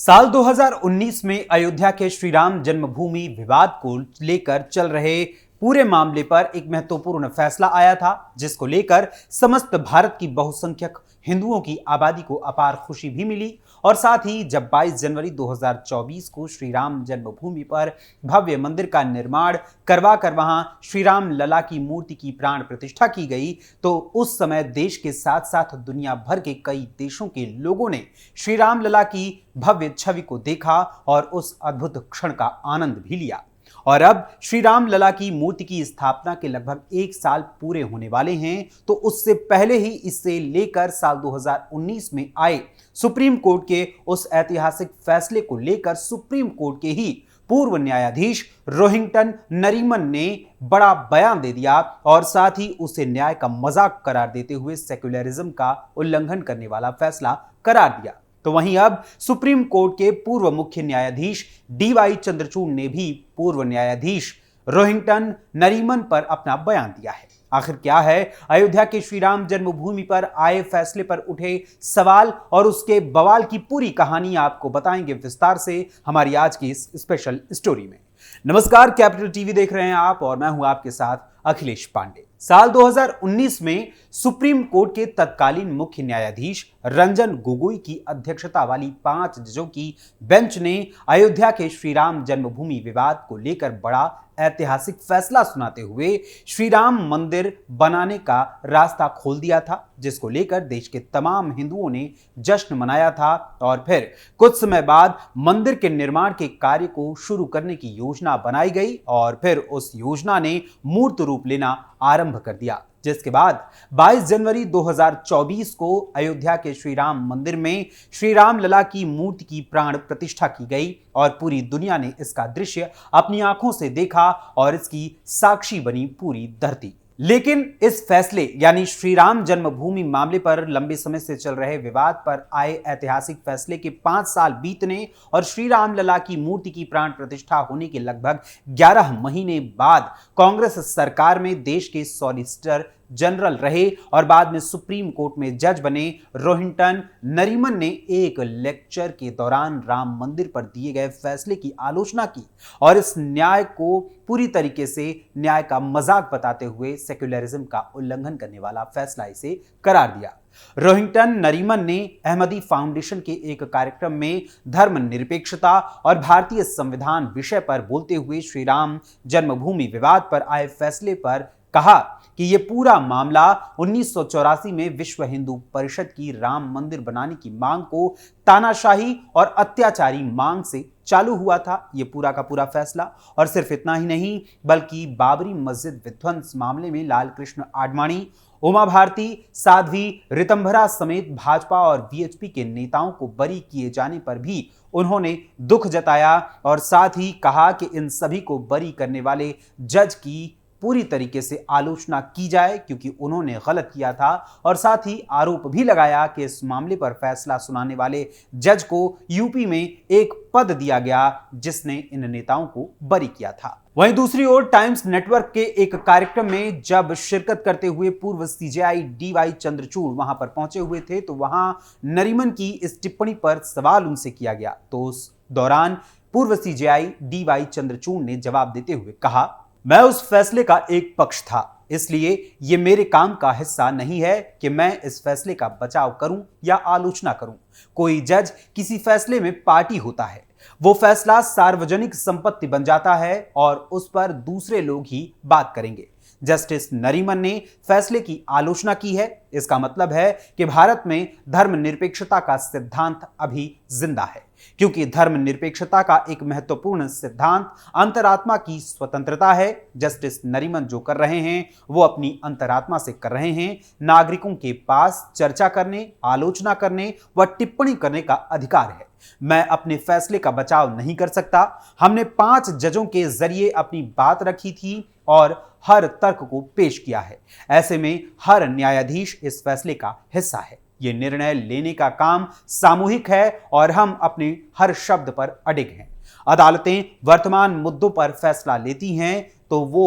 साल 2019 में अयोध्या के श्री राम जन्मभूमि विवाद को लेकर चल रहे पूरे मामले पर एक महत्वपूर्ण फैसला आया था, जिसको लेकर समस्त भारत की बहुसंख्यक हिंदुओं की आबादी को अपार खुशी भी मिली। और साथ ही जब 22 जनवरी 2024 को श्री राम जन्मभूमि पर भव्य मंदिर का निर्माण करवा कर वहां श्री राम लला की मूर्ति की प्राण प्रतिष्ठा की गई, तो उस समय देश के साथ साथ दुनिया भर के कई देशों के लोगों ने श्री राम लला की भव्य छवि को देखा और उस अद्भुत क्षण का आनंद भी लिया। और अब श्री राम लला की मूर्ति की स्थापना के लगभग एक साल पूरे होने वाले हैं, तो उससे पहले ही इससे लेकर साल 2019 में आए सुप्रीम कोर्ट के उस ऐतिहासिक फैसले को लेकर सुप्रीम कोर्ट के ही पूर्व न्यायाधीश रोहिंटन नरीमन ने बड़ा बयान दे दिया और साथ ही उसे न्याय का मजाक करार देते हुए सेक्युलरिज्म का उल्लंघन करने वाला फैसला करार दिया। तो वहीं अब सुप्रीम कोर्ट के पूर्व मुख्य न्यायाधीश डीवाई चंद्रचूड़ ने भी पूर्व न्यायाधीश रोहिंटन नरीमन पर अपना बयान दिया है। आखिर क्या है अयोध्या के श्री राम जन्मभूमि पर आए फैसले पर उठे सवाल और उसके बवाल की पूरी कहानी आपको बताएंगे विस्तार से हमारी आज की इस स्पेशल स्टोरी में। नमस्कार, कैपिटल टीवी देख रहे हैं आप और मैं हूं आपके साथ अखिलेश पांडे। साल 2019 में सुप्रीम कोर्ट के तत्कालीन मुख्य न्यायाधीश रंजन गोगोई की अध्यक्षता वाली 5 जजों की बेंच ने अयोध्या के श्री राम जन्मभूमि विवाद को लेकर बड़ा ऐतिहासिक फैसला सुनाते हुए श्री राम मंदिर बनाने का रास्ता खोल दिया था, जिसको लेकर देश के तमाम हिंदुओं ने जश्न मनाया था। और फिर कुछ समय बाद मंदिर के निर्माण के कार्य को शुरू करने की योजना बनाई गई और फिर उस योजना ने मूर्त रूप लेना आरंभ कर दिया, जिसके बाद 22 जनवरी 2024 को अयोध्या के श्री राम मंदिर में श्री राम लला की मूर्ति की प्राण प्रतिष्ठा की गई और पूरी दुनिया ने इसका दृश्य अपनी आंखों से देखा और इसकी साक्षी बनी पूरी धरती। लेकिन इस फैसले यानी श्री राम जन्मभूमि मामले पर लंबे समय से चल रहे विवाद पर आए ऐतिहासिक फैसले के 5 साल बीतने और श्री राम लला की मूर्ति की प्राण प्रतिष्ठा होने के लगभग 11 महीने बाद कांग्रेस सरकार में देश के सॉलिसिटर जनरल रहे और बाद में सुप्रीम कोर्ट में जज बने रोहिंटन नरीमन ने एक लेक्चर के दौरान राम मंदिर पर दिए गए फैसले की आलोचना की और इस न्याय को पूरी तरीके से न्याय का मजाक बताते हुए सेक्युलरिज्म का उल्लंघन करने वाला फैसला इसे करार दिया। रोहिंटन नरीमन ने अहमदी फाउंडेशन के एक कार्यक्रम में धर्मनिरपेक्षता और भारतीय संविधान विषय पर बोलते हुए श्री राम जन्मभूमि विवाद पर आए फैसले पर कहा कि यह पूरा मामला 1984 में विश्व हिंदू परिषद की राम मंदिर बनाने की मांग को तानाशाही और अत्याचारी मांग से चालू हुआ था। यह पूरा का पूरा फैसला और सिर्फ इतना ही नहीं बल्कि बाबरी मस्जिद विध्वंस मामले में लाल कृष्ण आडवाणी, उमा भारती, साध्वी ऋतंभरा समेत भाजपा और वीएचपी के नेताओं को बरी किए जाने पर भी उन्होंने दुख जताया और साथ ही कहा कि इन सभी को बरी करने वाले जज की पूरी तरीके से आलोचना की जाए क्योंकि उन्होंने गलत किया था। और साथ ही आरोप भी लगाया कि इस मामले पर फैसला सुनाने वाले जज को यूपी में एक पद दिया गया जिसने इन नेताओं को बरी किया था। वहीं दूसरी ओर टाइम्स नेटवर्क के एक कार्यक्रम में जब शिरकत करते हुए पूर्व सीजेआई डीवाई चंद्रचूड़ वहां पर पहुंचे हुए थे तो वहां नरीमन की इस टिप्पणी पर सवाल उनसे किया गया, तो उस दौरान पूर्व सीजेआई डीवाई चंद्रचूड़ ने जवाब देते हुए कहा, मैं उस फैसले का एक पक्ष था, इसलिए यह मेरे काम का हिस्सा नहीं है कि मैं इस फैसले का बचाव करूं या आलोचना करूं। कोई जज किसी फैसले में पार्टी होता है, वो फैसला सार्वजनिक संपत्ति बन जाता है और उस पर दूसरे लोग ही बात करेंगे। जस्टिस नरीमन ने फैसले की आलोचना की है। इसका मतलब है कि भारत में धर्मनिरपेक्षता का सिद्धांत अभी जिंदा है, क्योंकि धर्मनिरपेक्षता का एक महत्वपूर्ण सिद्धांत अंतरात्मा की स्वतंत्रता है। जस्टिस नरीमन जो कर रहे हैं वो अपनी अंतरात्मा से कर रहे हैं। नागरिकों के पास चर्चा करने, आलोचना करने व टिप्पणी करने का अधिकार है। मैं अपने फैसले का बचाव नहीं कर सकता। हमने 5 जजों के जरिए अपनी बात रखी थी और हर तर्क को पेश किया है। ऐसे में हर न्यायाधीश इस फैसले का हिस्सा है। ये निर्णय लेने का काम सामूहिक है और हम अपने हर शब्द पर अडिग हैं। अदालतें वर्तमान मुद्दों पर फैसला लेती हैं तो वो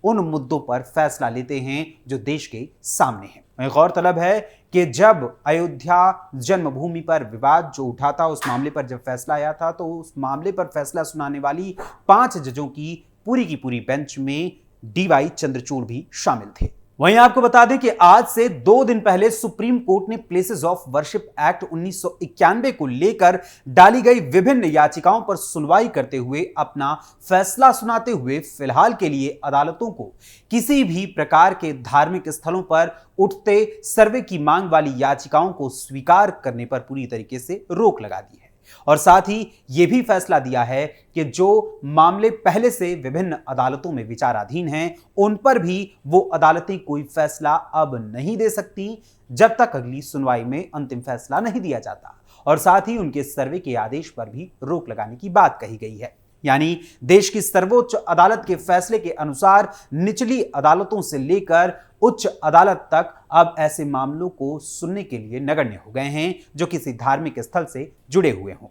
उन मुद्दों पर फैसला लेते हैं जो देश के सामने हैं। वहीं गौरतलब है कि जब अयोध्या जन्मभूमि पर विवाद जो उठा था, उस मामले पर जब फैसला आया था, तो उस मामले पर फैसला सुनाने वाली 5 जजों की पूरी बेंच में डीवाई चंद्रचूड़ भी शामिल थे। वहीं आपको बता दें कि आज से 2 दिन पहले सुप्रीम कोर्ट ने प्लेसेस ऑफ वर्शिप एक्ट 1991 को लेकर डाली गई विभिन्न याचिकाओं पर सुनवाई करते हुए अपना फैसला सुनाते हुए फिलहाल के लिए अदालतों को किसी भी प्रकार के धार्मिक स्थलों पर उठते सर्वे की मांग वाली याचिकाओं को स्वीकार करने पर पूरी तरीके से रोक लगा दी है और साथ ही यह भी फैसला दिया है कि जो मामले पहले से विभिन्न अदालतों में विचाराधीन हैं, उन पर भी वो अदालतें कोई फैसला अब नहीं दे सकती जब तक अगली सुनवाई में अंतिम फैसला नहीं दिया जाता और साथ ही उनके सर्वे के आदेश पर भी रोक लगाने की बात कही गई है। यानी देश की सर्वोच्च अदालत के फैसले के अनुसार निचली अदालतों से लेकर उच्च अदालत तक अब ऐसे मामलों को सुनने के लिए नगण्य हो गए हैं जो किसी धार्मिक स्थल से जुड़े हुए हों।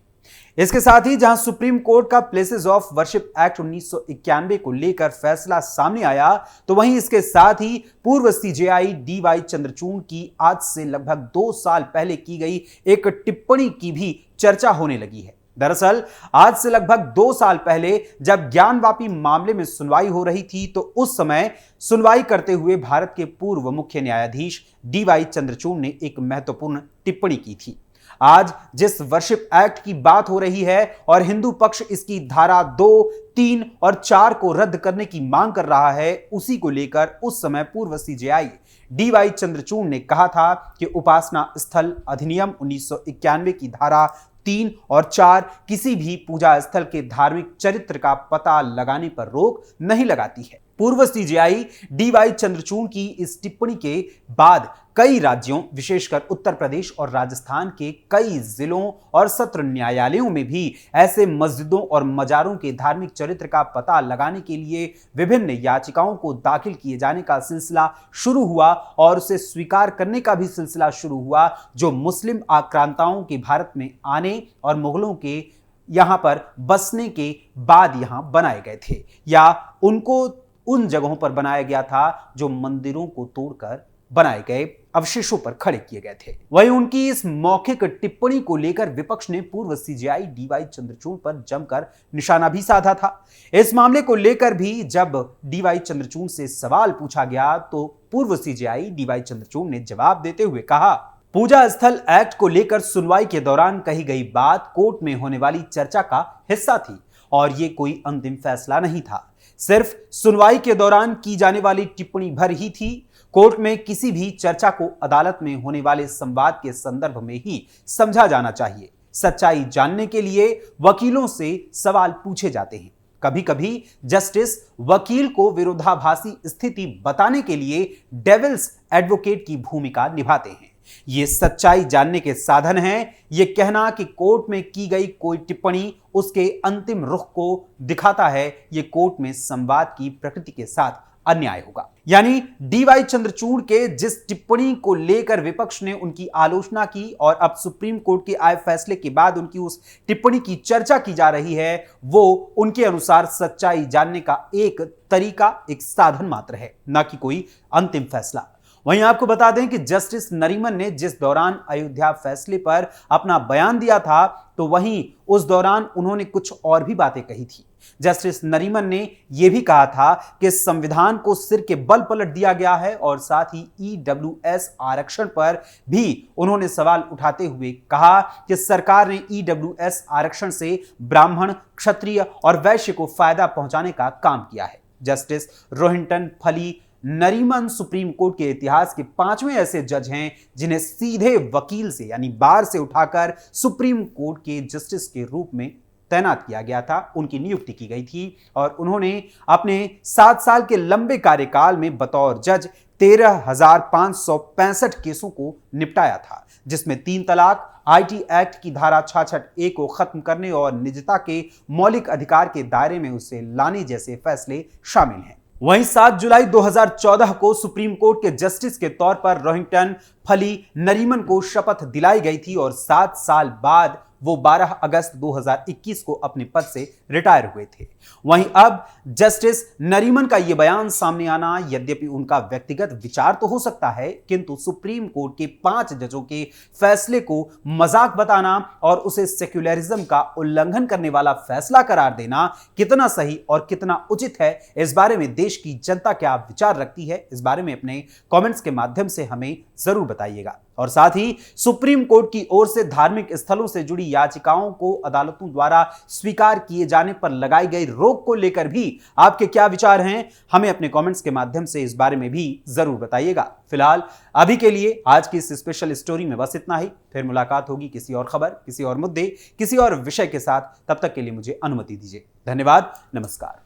इसके साथ ही जहां सुप्रीम कोर्ट का प्लेसेस ऑफ वर्शिप एक्ट 1991 को लेकर फैसला सामने आया, तो वहीं इसके साथ ही पूर्व सीजेआई डीवाई चंद्रचूड़ की आज से लगभग 2 साल पहले की गई एक टिप्पणी की भी चर्चा होने लगी है। दरअसल आज से लगभग 2 साल पहले जब ज्ञानवापी मामले में सुनवाई हो रही थी, तो उस समय सुनवाई करते हुए भारत के पूर्व मुख्य न्यायाधीश डीवाई चंद्रचूड़ ने एक महत्वपूर्ण टिप्पणी की थी। आज जिस वर्शिप एक्ट की बात हो रही है और हिंदू पक्ष इसकी धारा 2, 3 और 4 को रद्द करने की मांग कर रहा है, उसी को लेकर उस समय पूर्व सीजेआई डीवाई चंद्रचूड़ ने कहा था कि उपासना स्थल अधिनियम 1991 की धारा 3 और 4 किसी भी पूजा स्थल के धार्मिक चरित्र का पता लगाने पर रोक नहीं लगाती है। पूर्व सीजेआई डीवाई चंद्रचूड़ की इस टिप्पणी के बाद कई राज्यों, विशेषकर उत्तर प्रदेश और राजस्थान के कई जिलों और सत्र न्यायालयों में भी ऐसे मस्जिदों और मजारों के धार्मिक चरित्र का पता लगाने के लिए विभिन्न याचिकाओं को दाखिल किए जाने का सिलसिला शुरू हुआ और उसे स्वीकार करने का भी सिलसिला शुरू हुआ, जो मुस्लिम आक्रांताओं के भारत में आने और मुगलों के यहां पर बसने के बाद यहां बनाए गए थे या उनको उन जगहों पर बनाया गया था जो मंदिरों को तोड़कर बनाए गए अवशेषों पर खड़े किए गए थे। वहीं उनकी इस मौखिक टिप्पणी को लेकर विपक्ष ने पूर्व सीजेआई डीवाई चंद्रचूड़ पर जमकर निशाना भी साधा था। इस मामले को लेकर भी जब डीवाई चंद्रचूड़ से सवाल पूछा गया, तो पूर्व सीजेआई डीवाई चंद्रचूड़ ने जवाब देते हुए कहा, पूजा स्थल एक्ट को लेकर सुनवाई के दौरान कही गई बात कोर्ट में होने वाली चर्चा का हिस्सा थी और ये कोई अंतिम फैसला नहीं था, सिर्फ सुनवाई के दौरान की जाने वाली टिप्पणी भर ही थी। कोर्ट में किसी भी चर्चा को अदालत में होने वाले संवाद के संदर्भ में ही समझा जाना चाहिए। सच्चाई जानने के लिए वकीलों से सवाल पूछे जाते हैं। कभी कभी जस्टिस वकील को विरोधाभासी स्थिति बताने के लिए डेविल्स एडवोकेट की भूमिका निभाते हैं। ये सच्चाई जानने के साधन हैं। ये कहना कि कोर्ट में की गई कोई टिप्पणी उसके अंतिम रुख को दिखाता है, ये कोर्ट में संवाद की प्रकृति के साथ अन्याय होगा। यानी डीवाई चंद्रचूड़ के जिस टिप्पणी को लेकर विपक्ष ने उनकी आलोचना की और अब सुप्रीम कोर्ट के आए फैसले के बाद उनकी उस टिप्पणी की चर्चा की जा रही है, वो उनके अनुसार सच्चाई जानने का एक तरीका, एक साधन मात्र है, ना कि कोई अंतिम फैसला। वहीं आपको बता दें कि जस्टिस नरीमन ने जिस दौरान अयोध्या फैसले पर अपना बयान दिया था, तो वहीं उस दौरान उन्होंने कुछ और भी बातें कही थी। जस्टिस नरीमन ने यह भी कहा था कि संविधान को सिर के बल पलट दिया गया है और साथ ही ईडब्ल्यूएस आरक्षण पर भी उन्होंने सवाल उठाते हुए कहा कि सरकार ने ईडब्ल्यूएस आरक्षण से ब्राह्मण, क्षत्रिय और वैश्य को फायदा पहुंचाने का काम किया है। जस्टिस रोहिंटन फली नरीमन सुप्रीम कोर्ट के इतिहास के 5वें ऐसे जज हैं जिन्हें सीधे वकील से यानी बार से उठाकर सुप्रीम कोर्ट के जस्टिस के रूप में तैनात किया गया था, उनकी नियुक्ति की गई थी और उन्होंने अपने 7 साल के लंबे कार्यकाल में बतौर जज 13,565 केसों को निपटाया था, जिसमें 3 तलाक, आईटी एक्ट की धारा 66A को खत्म करने और निजता के मौलिक अधिकार के दायरे में उसे लाने जैसे फैसले शामिल हैं। वहीं 7 जुलाई 2014 को सुप्रीम कोर्ट के जस्टिस के तौर पर रोहिंटन फली नरीमन को शपथ दिलाई गई थी और 7 साल बाद वो 12 अगस्त 2021 को अपने पद से रिटायर हुए थे। वहीं अब जस्टिस नरीमन का यह बयान सामने आना, यद्यपि उनका व्यक्तिगत विचार तो हो सकता है, किंतु सुप्रीम कोर्ट के 5 जजों के फैसले को मजाक बताना और उसे सेक्युलरिज्म का उल्लंघन करने वाला फैसला करार देना कितना सही और कितना उचित है, इस बारे में देश की जनता क्या विचार रखती है, इस बारे में अपने कमेंट्स के माध्यम से हमें जरूर बताइएगा। और साथ ही सुप्रीम कोर्ट की ओर से धार्मिक स्थलों से जुड़ी याचिकाओं को अदालतों द्वारा स्वीकार किए जाने पर लगाई गई रोक को लेकर भी आपके क्या विचार हैं, हमें अपने कमेंट्स के माध्यम से इस बारे में भी जरूर बताइएगा। फिलहाल अभी के लिए आज की इस स्पेशल स्टोरी में बस इतना ही। फिर मुलाकात होगी किसी और खबर, किसी और मुद्दे, किसी और विषय के साथ। तब तक के लिए मुझे अनुमति दीजिए। धन्यवाद। नमस्कार।